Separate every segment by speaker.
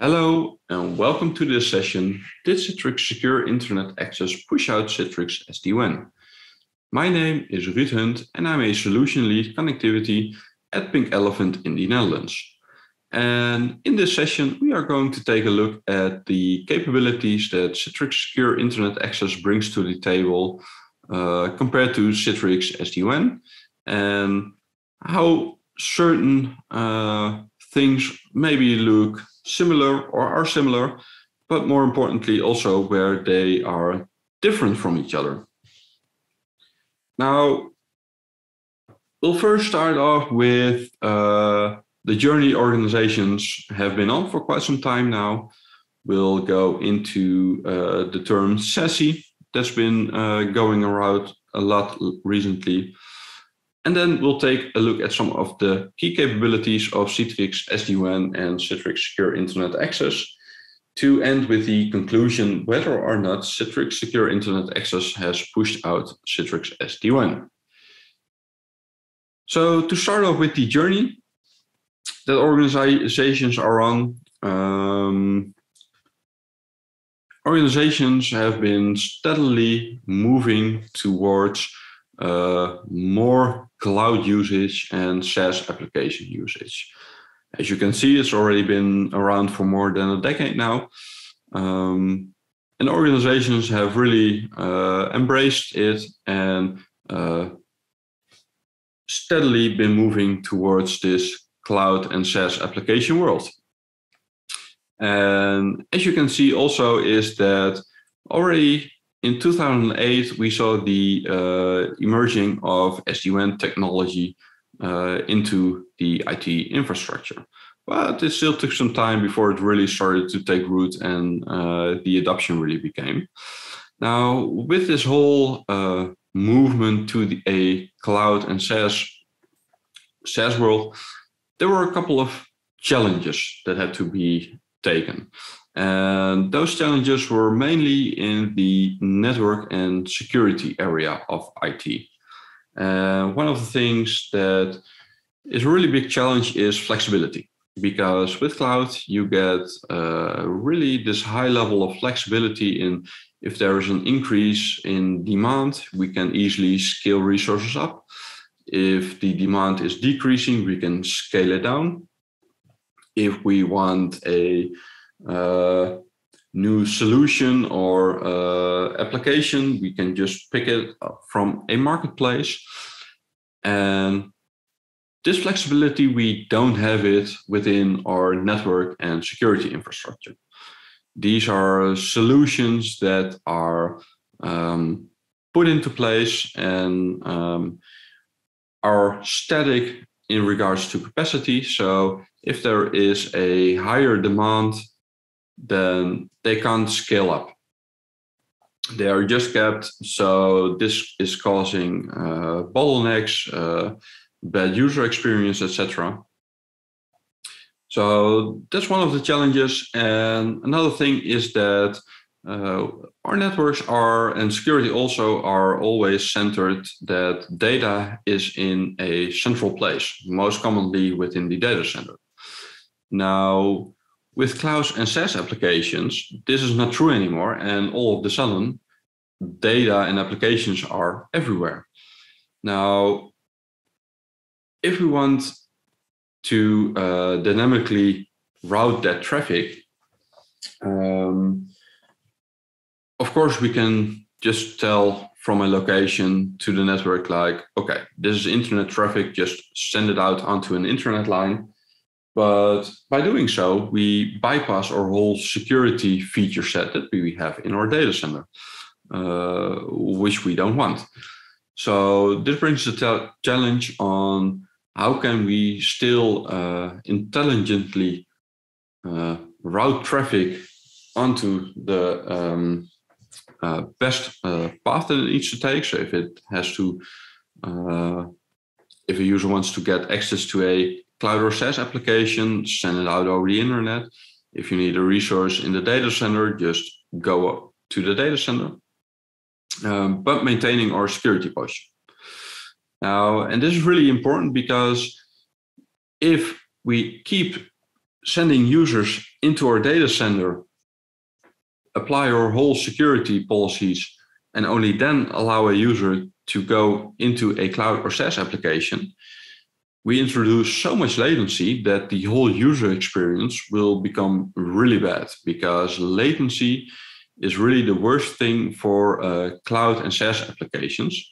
Speaker 1: Hello and welcome to this session, Did Citrix Secure Internet Access Push Out Citrix SD-WAN? My name is Ruud Hund and I'm a Solution Lead Connectivity at Pink Elephant in the Netherlands. And in this session, we are going to take a look at the capabilities that Citrix Secure Internet Access brings to the table compared to Citrix SD-WAN and how certain things maybe look similar or are similar, but more importantly also where they are different from each other. Now, we'll first start off with the journey organizations have been on for quite some time now. We'll go into the term SIA that's been going around a lot recently. And then we'll take a look at some of the key capabilities of Citrix SD-WAN and Citrix Secure Internet Access to end with the conclusion whether or not Citrix Secure Internet Access has pushed out Citrix SD-WAN. So to start off with the journey that organizations are on, organizations have been steadily moving towards more cloud usage and SaaS application usage. As you can see, it's already been around for more than a decade now. And organizations have really embraced it and steadily been moving towards this cloud and SaaS application world. And as you can see also is that already in 2008, we saw the emerging of SD-WAN technology into the IT infrastructure. But it still took some time before it really started to take root and the adoption really became. Now, with this whole movement to a cloud and SaaS world, there were a couple of challenges that had to be taken. And those challenges were mainly in the network and security area of IT. One of the things that is a really big challenge is flexibility, because with cloud, you get really this high level of flexibility in if there is an increase in demand, we can easily scale resources up. If the demand is decreasing, we can scale it down. If we want a new solution or application, we can just pick it up from a marketplace. And this flexibility, we don't have it within our network and security infrastructure. These are solutions that are put into place and are static in regards to capacity. So if there is a higher demand, then they can't scale up. They are just kept. So this is causing bottlenecks, bad user experience, etc. So that's one of the challenges. And another thing is that our networks are, and security also are always centered that data is in a central place, most commonly within the data center. Now, with cloud and SaaS applications, this is not true anymore. And all of a sudden, data and applications are everywhere. Now, if we want to dynamically route that traffic, of course, we can just tell from a location to the network, like, okay, this is internet traffic, just send it out onto an internet line. But by doing so, we bypass our whole security feature set that we have in our data center, which we don't want. So this brings the challenge on how can we still intelligently route traffic onto the best path that it needs to take. So if it has to, if a user wants to get access to a cloud or SaaS application, send it out over the internet. If you need a resource in the data center, just go up to the data center, but maintaining our security posture. Now, and this is really important because if we keep sending users into our data center, apply our whole security policies, and only then allow a user to go into a cloud or SaaS application, we introduce so much latency that the whole user experience will become really bad, because latency is really the worst thing for cloud and SaaS applications,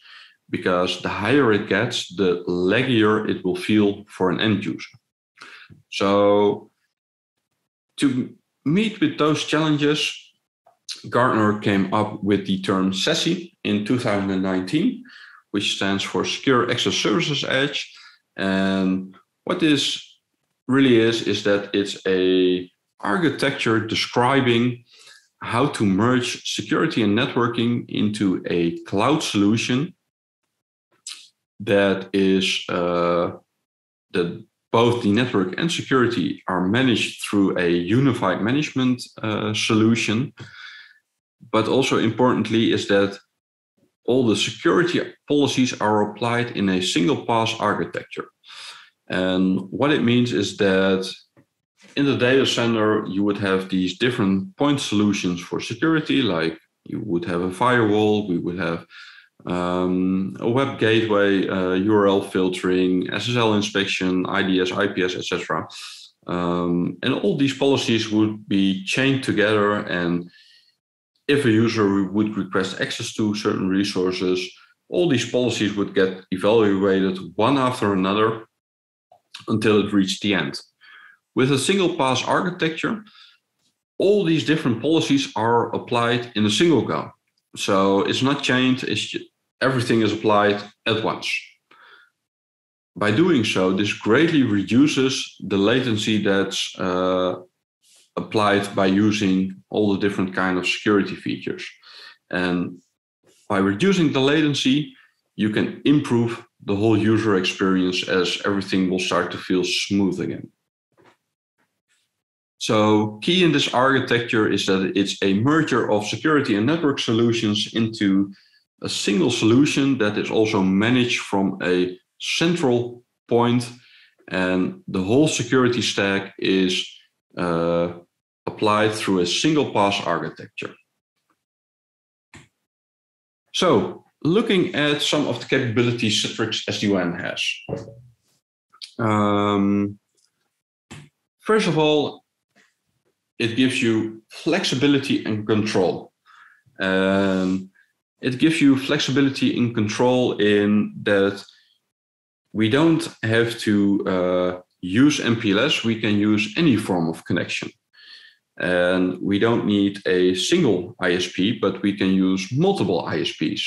Speaker 1: because the higher it gets, the laggier it will feel for an end user. So to meet with those challenges, Gartner came up with the term SASE in 2019, which stands for Secure Access Services Edge. And what this really is that it's a architecture describing how to merge security and networking into a cloud solution that is that both the network and security are managed through a unified management solution. But also importantly is that all the security policies are applied in a single pass architecture. And what it means is that in the data center, you would have these different point solutions for security, like you would have a firewall, we would have a web gateway, URL filtering, SSL inspection, IDS, IPS, etc. And all these policies would be chained together, and if a user would request access to certain resources, all these policies would get evaluated one after another until it reached the end. With a single pass architecture, all these different policies are applied in a single go. So it's not chained, everything is applied at once. By doing so, this greatly reduces the latency that's applied by using all the different kind of security features. And by reducing the latency, you can improve the whole user experience, as everything will start to feel smooth again. So key in this architecture is that it's a merger of security and network solutions into a single solution that is also managed from a central point, and the whole security stack is applied through a single pass architecture. So looking at some of the capabilities Citrix SD-WAN has. First of all, it gives you flexibility and control. It gives you flexibility and control in that we don't have to use MPLS, we can use any form of connection. And we don't need a single ISP, but we can use multiple ISPs.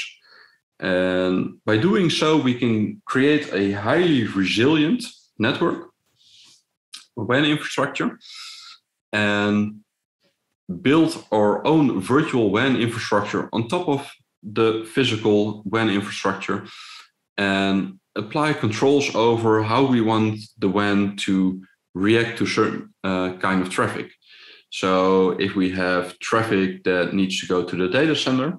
Speaker 1: And by doing so, we can create a highly resilient network, WAN infrastructure, and build our own virtual WAN infrastructure on top of the physical WAN infrastructure, and apply controls over how we want the WAN to react to certain kind of traffic. So if we have traffic that needs to go to the data center,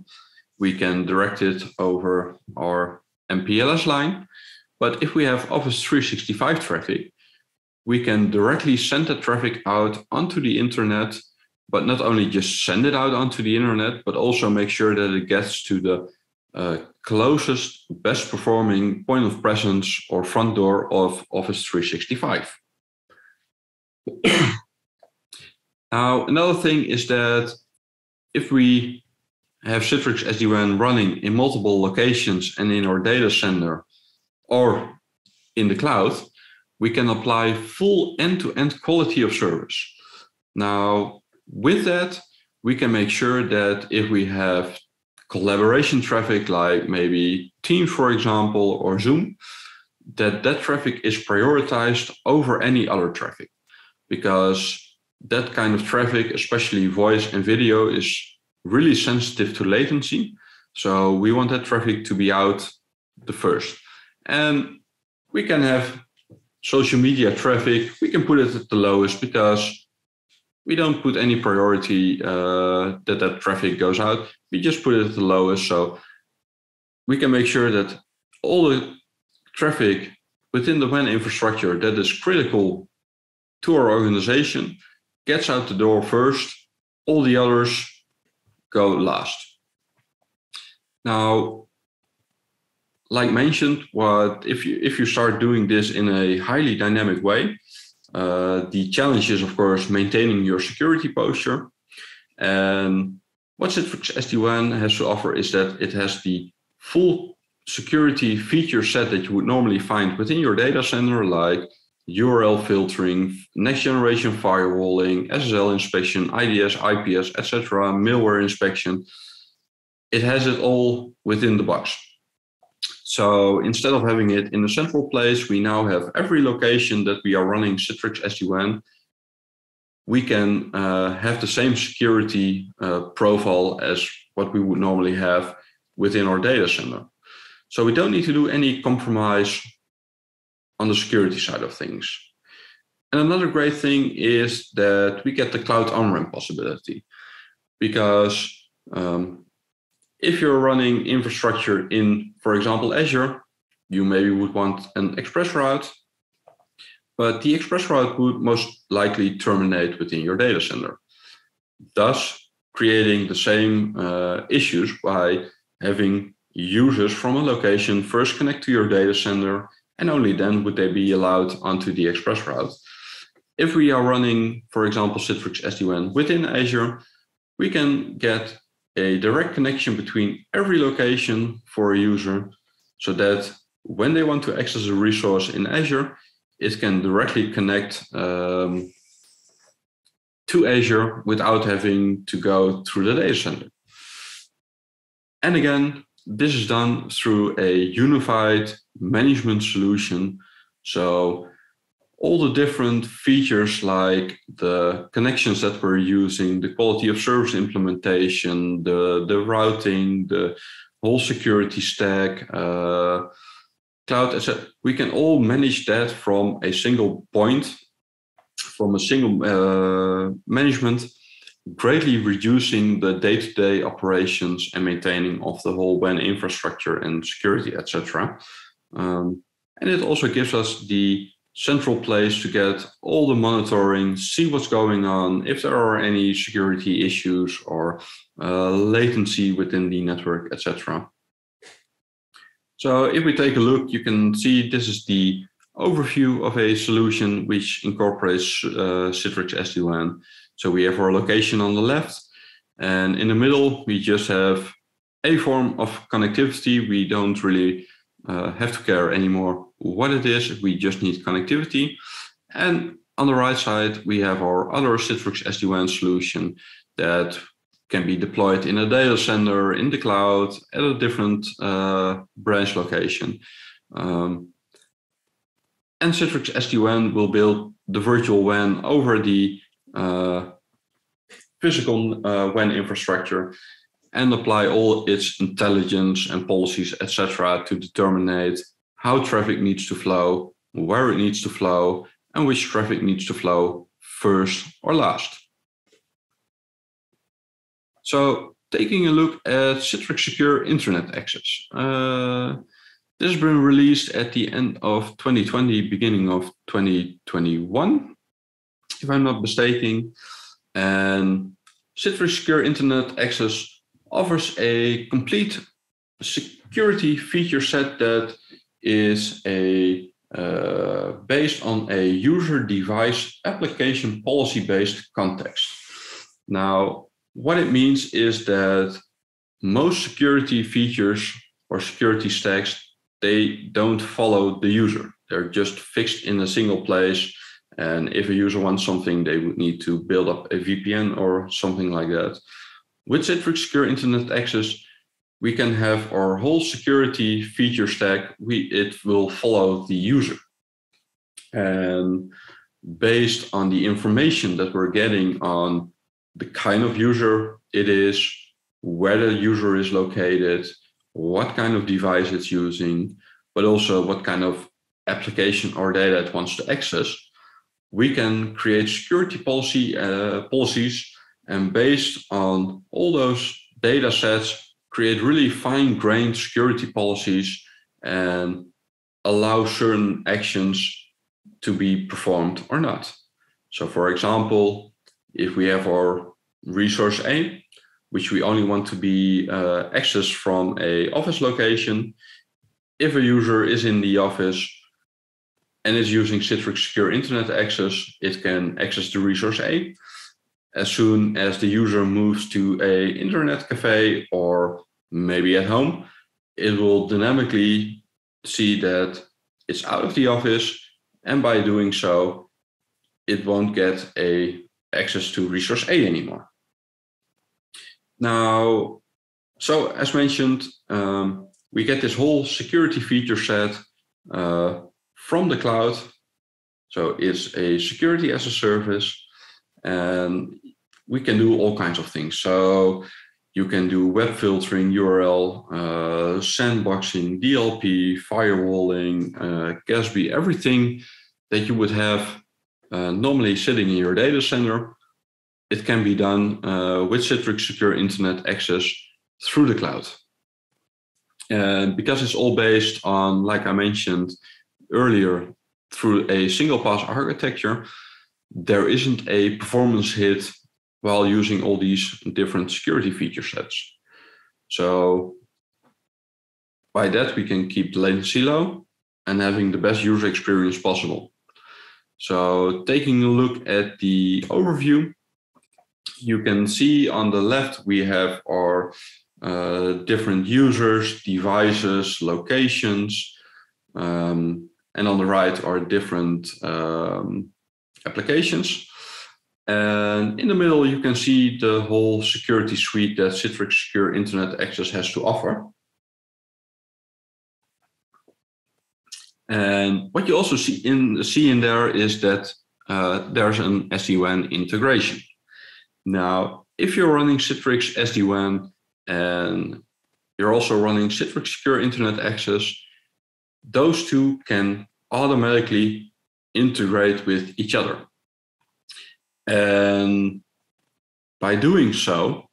Speaker 1: we can direct it over our MPLS line. But if we have Office 365 traffic, we can directly send that traffic out onto the internet, but not only just send it out onto the internet, but also make sure that it gets to the closest, best performing point of presence or front door of Office 365. Now, another thing is that if we have Citrix SD-WAN running in multiple locations and in our data center or in the cloud, we can apply full end-to-end quality of service. Now, with that, we can make sure that if we have collaboration traffic, like maybe Teams, for example, or Zoom, that traffic is prioritized over any other traffic, because that kind of traffic, especially voice and video, is really sensitive to latency. So we want that traffic to be out the first. And we can have social media traffic, we can put it at the lowest, because we don't put any priority that traffic goes out. We just put it at the lowest. So we can make sure that all the traffic within the WAN infrastructure that is critical to our organization gets out the door first, all the others go last. Now, like mentioned, if you start doing this in a highly dynamic way, the challenge is, of course, maintaining your security posture. And what Citrix SD-WAN has to offer is that it has the full security feature set that you would normally find within your data center, like URL filtering, next generation firewalling, SSL inspection, IDS, IPS, etc., malware inspection. It has it all within the box. So instead of having it in a central place, we now have every location that we are running Citrix SD-WAN. We can have the same security profile as what we would normally have within our data center. So we don't need to do any compromise on the security side of things. And another great thing is that we get the cloud on-ramp possibility, because if you're running infrastructure in, for example, Azure, you maybe would want an express route, but the express route would most likely terminate within your data center, thus creating the same issues by having users from a location first connect to your data center, and only then would they be allowed onto the express route. If we are running, for example, Citrix SD-WAN within Azure, we can get a direct connection between every location for a user, so that when they want to access a resource in Azure, it can directly connect to Azure without having to go through the data center. And again, this is done through a unified management solution. So all the different features, like the connections that we're using, the quality of service implementation, the routing, the whole security stack, cloud, etc., we can all manage that from a single point, from a single management, greatly reducing the day-to-day operations and maintaining of the whole WAN infrastructure and security, etc. And it also gives us the central place to get all the monitoring, see what's going on, if there are any security issues or latency within the network, etc. So if we take a look, you can see this is the overview of a solution which incorporates Citrix SD-WAN. So we have our location on the left, and in the middle, we just have a form of connectivity. We don't really have to care anymore what it is. We just need connectivity. And on the right side, we have our other Citrix SD-WAN solution that can be deployed in a data center, in the cloud, at a different branch location. And Citrix SD-WAN will build the virtual WAN over the physical WAN infrastructure and apply all its intelligence and policies, etc., to determine how traffic needs to flow, where it needs to flow, and which traffic needs to flow first or last. So taking a look at Citrix Secure Internet Access. This has been released at the end of 2020, beginning of 2021, if I'm not mistaken. And Citrix Secure Internet Access offers a complete security feature set that is based on a user device application policy-based context. Now, what it means is that most security features or security stacks, they don't follow the user. They're just fixed in a single place. And if a user wants something, they would need to build up a VPN or something like that. With Citrix Secure Internet Access, we can have our whole security feature stack. It will follow the user. And based on the information that we're getting on the kind of user it is, where the user is located, what kind of device it's using, but also what kind of application or data it wants to access, we can create security policies, and based on all those data sets, create really fine-grained security policies and allow certain actions to be performed or not. So for example, if we have our resource A, which we only want to be accessed from a office location, if a user is in the office and is using Citrix Secure Internet Access, it can access the resource A. As soon as the user moves to an internet cafe or maybe at home, it will dynamically see that it's out of the office, and by doing so, it won't get access to resource A anymore. Now, so as mentioned, we get this whole security feature set from the cloud. So it's a security as a service, and we can do all kinds of things. So you can do web filtering, URL, sandboxing, DLP, firewalling, CASB, everything that you would have normally sitting in your data center. It can be done with Citrix Secure Internet Access through the cloud. And because it's all based on, like I mentioned earlier, through a single pass architecture, there isn't a performance hit while using all these different security feature sets. So by that, we can keep the latency low and having the best user experience possible. So taking a look at the overview, you can see on the left, we have our different users, devices, locations, and on the right are different applications. And in the middle, you can see the whole security suite that Citrix Secure Internet Access has to offer. And what you also see in there is that there's an SD-WAN integration. Now, if you're running Citrix SD-WAN and you're also running Citrix Secure Internet Access, those two can automatically integrate with each other. And by doing so,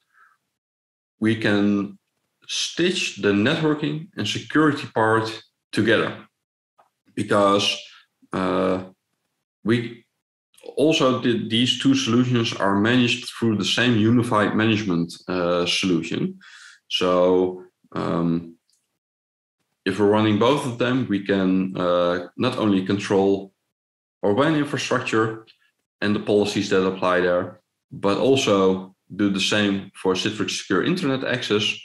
Speaker 1: we can stitch the networking and security part together, because these two solutions are managed through the same unified management solution. So if we're running both of them, we can not only control our WAN infrastructure and the policies that apply there, but also do the same for Citrix Secure Internet Access,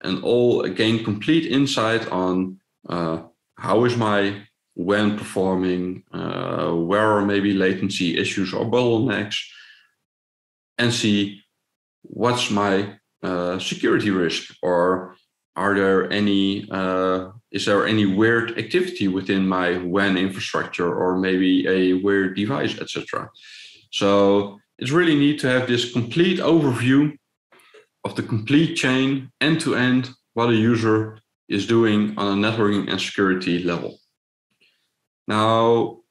Speaker 1: and all gain complete insight on how is my WAN performing, where are maybe latency issues or bottlenecks, and see what's my security risk, or are there any is there any weird activity within my WAN infrastructure, or maybe a weird device, etc. So it's really neat to have this complete overview of the complete chain, end to end, what a user is doing on a networking and security level. Now,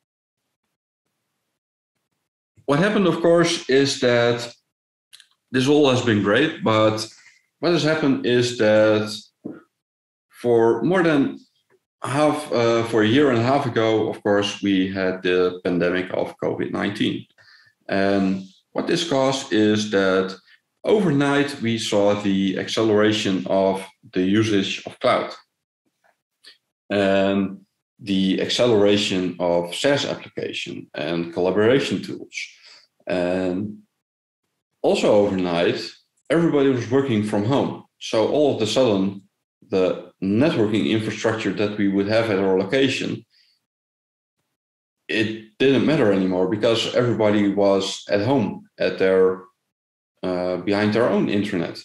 Speaker 1: what happened, of course, is that this all has been great, but what has happened is that for more than for a year and a half ago, of course, we had the pandemic of COVID-19. And what this caused is that overnight we saw the acceleration of the usage of cloud and the acceleration of SaaS application and collaboration tools. And also overnight, everybody was working from home. So all of a sudden, the networking infrastructure that we would have at our location, it didn't matter anymore, because everybody was at home at their behind their own internet.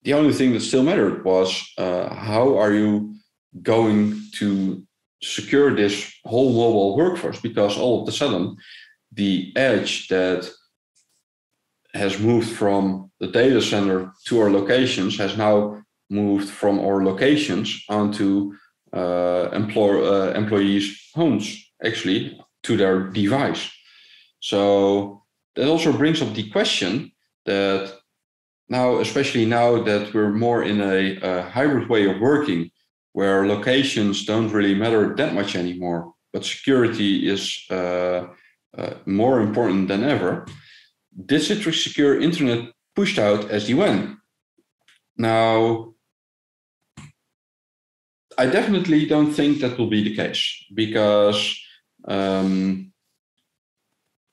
Speaker 1: The only thing that still mattered was how are you going to secure this whole mobile workforce, because all of a sudden the edge that has moved from the data center to our locations has now moved from our locations onto employees' homes, actually, to their device. So that also brings up the question that now, especially now that we're more in a hybrid way of working, where locations don't really matter that much anymore, but security is more important than ever, did Citrix Secure Internet pushed out SD-WAN? Now, I definitely don't think that will be the case, because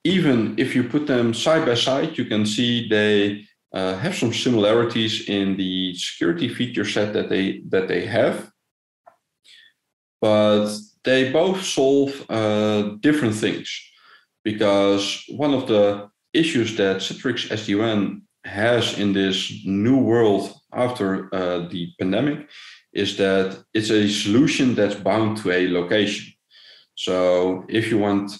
Speaker 1: even if you put them side by side, you can see they have some similarities in the security feature set that they have, but they both solve different things. Because one of the issues that Citrix SD-WAN has in this new world after the pandemic is that it's a solution that's bound to a location. So if you want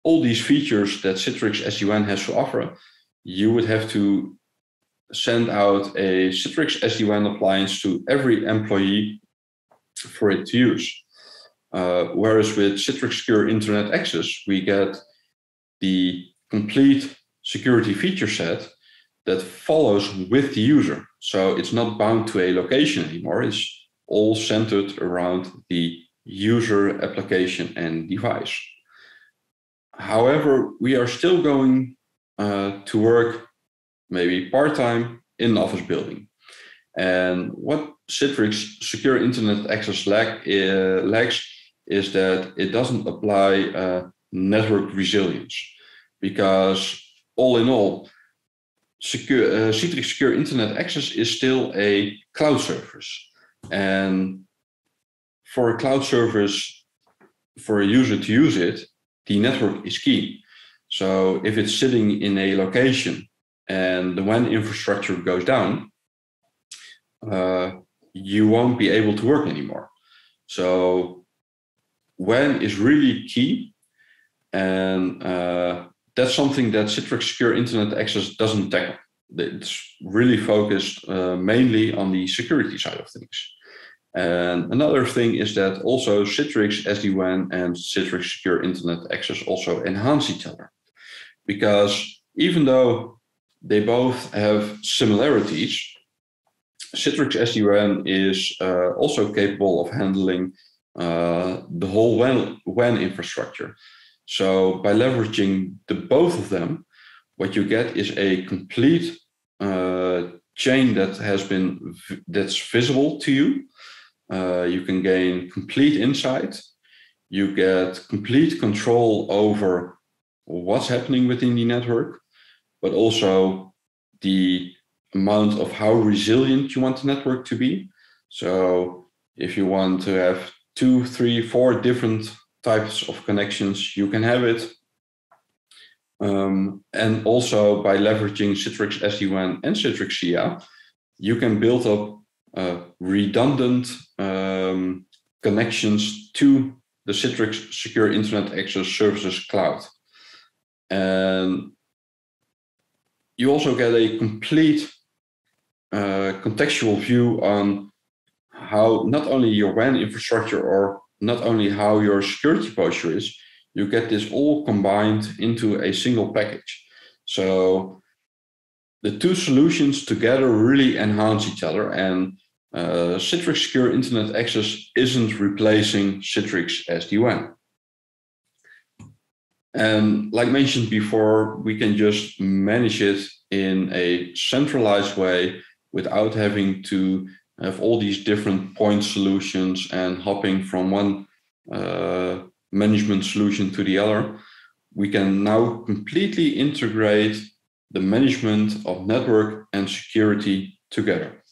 Speaker 1: all these features that Citrix SD-WAN has to offer, you would have to send out a Citrix SD-WAN appliance to every employee for it to use. Whereas with Citrix Secure Internet Access, we get the complete security feature set that follows with the user. So it's not bound to a location anymore. It's all centered around the user, application, and device. However, we are still going to work maybe part-time in an office building. And what Citrix Secure Internet Access lacks is that it doesn't apply network resilience, because all in all, Citrix Secure Internet Access is still a cloud service. And for a cloud service, for a user to use it, the network is key. So if it's sitting in a location and the WAN infrastructure goes down, you won't be able to work anymore. So WAN is really key, and that's something that Citrix Secure Internet Access doesn't tackle. It's really focused mainly on the security side of things. And another thing is that also Citrix SD-WAN and Citrix Secure Internet Access also enhance each other. Because even though they both have similarities, Citrix SD-WAN is also capable of handling the whole WAN infrastructure. So by leveraging both of them, what you get is a complete chain that's visible to you. You can gain complete insight. You get complete control over what's happening within the network, but also the amount of how resilient you want the network to be. So if you want to have 2, 3, 4 different types of connections, you can have it. And also by leveraging Citrix SD-WAN and Citrix SIA, you can build up redundant connections to the Citrix Secure Internet Access Services cloud. And you also get a complete contextual view on how not only your WAN infrastructure or not only how your security posture is, you get this all combined into a single package. So the two solutions together really enhance each other, and Citrix Secure Internet Access isn't replacing Citrix SD-WAN. And like mentioned before, we can just manage it in a centralized way without having to have all these different point solutions and hopping from one management solution to the other. We can now completely integrate the management of network and security together.